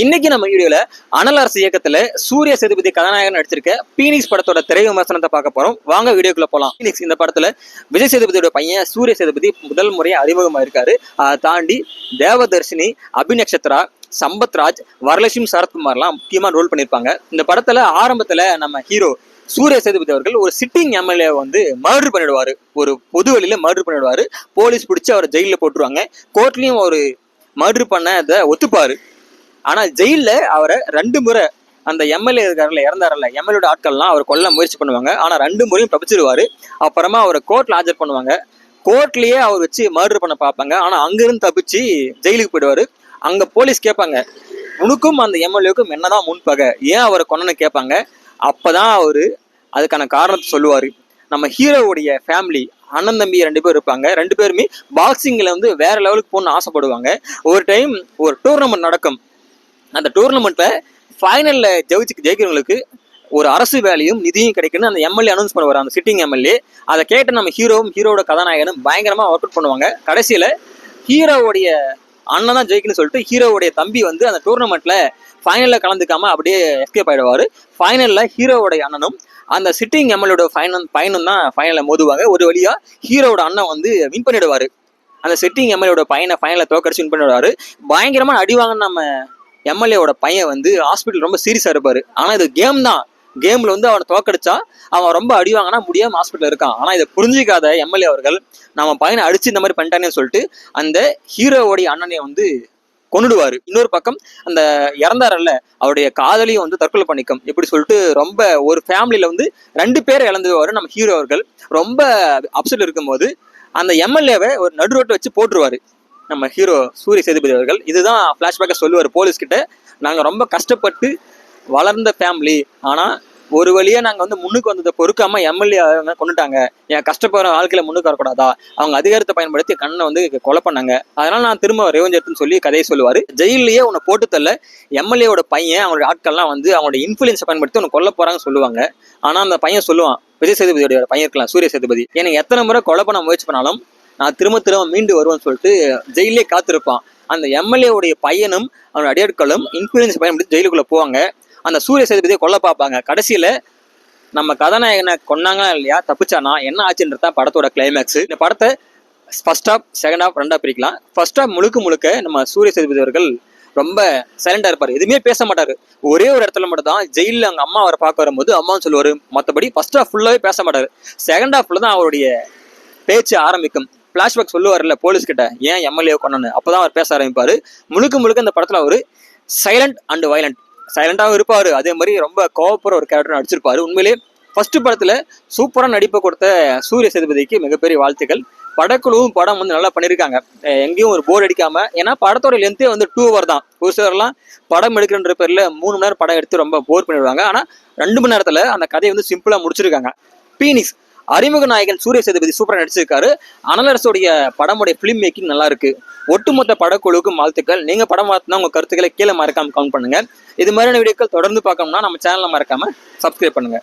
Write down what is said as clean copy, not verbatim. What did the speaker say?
இன்னைக்கு நம்ம வீடியோல அனல் அரசு இயக்கத்துல சூரிய சேதுபதி கதாநாயகன் நடிச்சிருக்க பீனிக்ஸ் படத்தோட திரை விமர்சனத்தை பார்க்க போறோம். வாங்க வீடியோக்குள்ள போலாம். பீனிக்ஸ் இந்த படத்துல விஜய் சேதுபதியோட பையன் சூரிய சேதுபதி முதல் முறையா அறிமுகமாயிருக்காரு. அதை தாண்டி தேவதர்ஷினி, அபிநக்ஷத்ரா, சம்பத்ராஜ், வரலட்சுமி சரத்குமார்லாம் முக்கியமா ரோல் பண்ணிருப்பாங்க. இந்த படத்துல ஆரம்பத்துல நம்ம ஹீரோ சூரிய சேதுபதி அவர்கள் ஒரு சிட்டிங் எம்எல்ஏ வந்து மர்டர் பண்ணிடுவாரு. ஒரு பொது வழியில மர்டர் பண்ணிடுவாரு. போலீஸ் பிடிச்சி அவரை ஜெயில போட்டுருவாங்க. கோர்ட்லயும் ஒரு மர்டர் பண்ணதை ஒத்துப்பாரு. ஆனா ஜெயில அவரை 2 முறை அந்த எம்எல்ஏ இருக்காருல்ல, இறந்தாருல்ல, எம்எல்ஏட ஆட்கள்லாம் அவர் கொல்ல முயற்சி பண்ணுவாங்க. ஆனா 2 முறையும் தப்பிச்சிருவாரு. அப்புறமா அவரை கோர்ட்ல ஆஜர் பண்ணுவாங்க. கோர்ட்லயே அவர் வச்சு மர்டர் பண்ண பார்ப்பாங்க. ஆனா அங்கிருந்து தப்பிச்சு ஜெயிலுக்கு போயிடுவாரு. அங்க போலீஸ் கேட்பாங்க, உனக்கும் அந்த எம்எல்ஏக்கும் என்னதான் முன்பகை, ஏன் அவரை கொன்னன்னு கேட்பாங்க. அப்பதான் அவரு அதுக்கான காரணத்தை சொல்லுவாரு. நம்ம ஹீரோவுடைய ஃபேமிலி அண்ணன் தம்பி 2 பேர் இருப்பாங்க. 2 பேருமே பாக்ஸிங்ல வந்து வேற லெவலுக்கு போகணும்னு ஆசைப்படுவாங்க. ஒரு டைம் ஒரு டூர்னமெண்ட் நடக்கும். அந்த டூர்னமெண்ட்ல ஃபைனல்ல ஜெயிக்கிறவங்களுக்கு ஒரு அரசு வேலையும் நிதியும் கிடைக்குன்னு அந்த எம்எல்ஏ அனௌன்ஸ் பண்ணுவார், அந்த சிட்டிங் எம்எல்ஏ. அதை கேட்டு நம்ம ஹீரோவோட கதாநாயகனும் பயங்கரமா ஒர்க் அவுட் பண்ணுவாங்க. கடைசியில ஹீரோவுடைய அண்ணன் தான் ஜெயிக்கணும்னு சொல்லிட்டு ஹீரோவுடைய தம்பி வந்து அந்த டூர்னமெண்ட்ல ஃபைனல்ல கலந்துக்காம அப்படியே எஸ்கேப் ஆயிடுவாரு. ஃபைனல்ல ஹீரோவுடைய அண்ணனும் அந்த சிட்டிங் எம்எல்ஏட பையனும் தான் ஃபைனல்ல மோதுவாங்க. ஒரு வழியா ஹீரோவோட அண்ணன் வந்து வின் பண்ணிடுவாரு. அந்த சிட்டிங் எம்எல்ஏட பையனை ஃபைனல்ல தோக்கடிச்சு வின் பண்ணிடுவாரு. பயங்கரமா அடிவாங்கன்னு நம்ம எம்எல்ஏவோட பையன் வந்து ஹாஸ்பிட்டல் ரொம்ப சீரியஸா இருப்பாரு. ஆனா இது கேம் தான். கேம்ல வந்து அவனை தோக்கடிச்சா அவன் ரொம்ப அடிவாங்கன்னா முடியாம ஹாஸ்பிட்டல் இருக்கான். ஆனா இதை புரிஞ்சிக்காத எம்எல்ஏ அவர்கள் நம்ம பையனை அடிச்சு இந்த மாதிரி பண்ணிட்டானேன்னு சொல்லிட்டு அந்த ஹீரோவோடைய அண்ணனை வந்து கொண்டுடுவாரு. இன்னொரு பக்கம் அந்த இறந்தாரல்ல, அவருடைய காதலியும் வந்து தற்கொலை பண்ணிக்கும். இப்படி சொல்லிட்டு ரொம்ப ஒரு ஃபேமிலியில வந்து 2 பேரை இழந்துவாரு நம்ம ஹீரோ அவர்கள். ரொம்ப அப்செட் இருக்கும்போது அந்த எம்எல்ஏவை ஒரு நடு ரோட்டை வச்சு போட்டுருவாரு நம்ம ஹீரோ சூரிய சேதுபதி அவர்கள். இதுதான் ஃபிளாஷ்பேக்கை சொல்லுவார் போலீஸ் கிட்ட. நாங்கள் ரொம்ப கஷ்டப்பட்டு வளர்ந்த ஃபேமிலி, ஆனால் ஒரு வழியா நாங்கள் வந்து முன்னுக்கு வந்ததை பொறுக்காம எம்எல்ஏ கொண்டுட்டாங்க. என் கஷ்டப்படுற வாழ்க்கையில முன்னுக்கு வரக்கூடாதா, அவங்க அதிகாரத்தை பயன்படுத்தி கண்ணை வந்து கொலை பண்ணாங்க, அதனால நான் திரும்ப ரெவெஞ்ச் எடுத்துன்னு சொல்லி கதையை சொல்லுவார். ஜெயிலேயே உன்னை போட்டு தள்ள எம்எல்ஏவோட பையன் அவங்களோட ஆட்கள்லாம் வந்து அவங்களோட இன்ஃபுளுன்ஸை பயன்படுத்தி உன்னை கொல்ல போறாங்கன்னு சொல்லுவாங்க. ஆனால் அந்த பையன் சொல்லுவான், விஜய் சேதுபதியோட பையன் இருக்கலாம் சூரிய சேதுபதி, எனக்கு எத்தனை முறை கொலை பண்ண முயற்சி பண்ணாலும் நான் திரும்ப மீண்டு வருவேன்னு சொல்லிட்டு ஜெயிலே காத்திருப்பான். அந்த எம்எல்ஏவுடைய பையனும் அவனோட அடியாட்களும் இன்ஃபுளுன்ஸ் பயன்படுத்தி ஜெயிலுக்குள்ள போவாங்க. அந்த சூரிய சேதுபதியை கொல்ல பார்ப்பாங்க. கடைசியில நம்ம கதாநாயகனை கொன்னாங்க இல்லையா, தப்பிச்சானா, என்ன ஆச்சுன்றதா படத்தோட கிளைமேக்ஸ். இந்த படத்தை ஃபர்ஸ்ட் ஹாஃப், செகண்ட் ஹாஃப் 2ஆ பிரிக்கலாம். ஃபர்ஸ்ட் ஹாஃப் முழுக்க நம்ம சூரிய சேதுபதி அவர்கள் ரொம்ப சைலண்டா இருப்பாரு, எதுவுமே பேச மாட்டாரு. ஒரே ஒரு இடத்துல மட்டும் தான் ஜெயிலில் அவங்க அம்மா அவரை பார்க்க வரும்போது அம்மான்னு சொல்லுவாரு. மற்றபடி ஃபர்ஸ்ட் ஹாஃப் ஃபுல்லாவே பேச மாட்டாரு. செகண்ட் ஹாஃப்ல தான் அவருடைய பேச்சு ஆரம்பிக்கும். பிளாஷ்பேக் சொல்லுவார்ல போலீஸ் கிட்ட, ஏன் எம்எல்ஏ கொண்டு, அப்பதான் அவர் பேச ஆரம்பிப்பாரு. முழுக்க இந்த படத்துல அவரு சைலண்ட் அண்ட் வயலண்ட், சைலண்டாவும் இருப்பாரு, அதே மாதிரி ரொம்ப கோவப்படுற ஒரு கேரக்டர் நடிச்சிருப்பாரு. உண்மையிலேயே ஃபர்ஸ்ட் படத்துல சூப்பரா நடிப்பை கொடுத்த சூரிய சேதுபதிக்கு மிகப்பெரிய வாழ்த்துக்கள். படக்குழுவும் படம் வந்து நல்லா பண்ணியிருக்காங்க, எங்கேயும் ஒரு போர் அடிக்காம. ஏன்னா படத்தோட லென்த்தே வந்து 2 hour தான். ஒரு சிலர்லாம் படம் எடுக்கிறன்ற பேர்ல 3 மணி நேரம் படம் எடுத்து ரொம்ப போர் பண்ணிடுவாங்க. ஆனா 2 மணி நேரத்துல அந்த கதையை வந்து சிம்பிளா முடிச்சிருக்காங்க. பீனிக்ஸ் அறிமுக நாயகன் சூரிய சேதுபதி சூப்பரா நடிச்சிருக்காரு. அனலரசோடைய படமுடைய பிலிம் மேக்கிங் நல்லா இருக்கு. ஒட்டுமொத்த படக்குழுவுக்கும் வாழ்த்துக்கள். நீங்க படம் பார்த்தா உங்க கருத்துக்களை கீழே மறக்காம கமெண்ட் பண்ணுங்க. இது மாதிரியான வீடியோக்கள் தொடர்ந்து பார்க்கணும்னா நம்ம சேனலை மறக்காம சப்ஸ்கிரைப் பண்ணுங்க.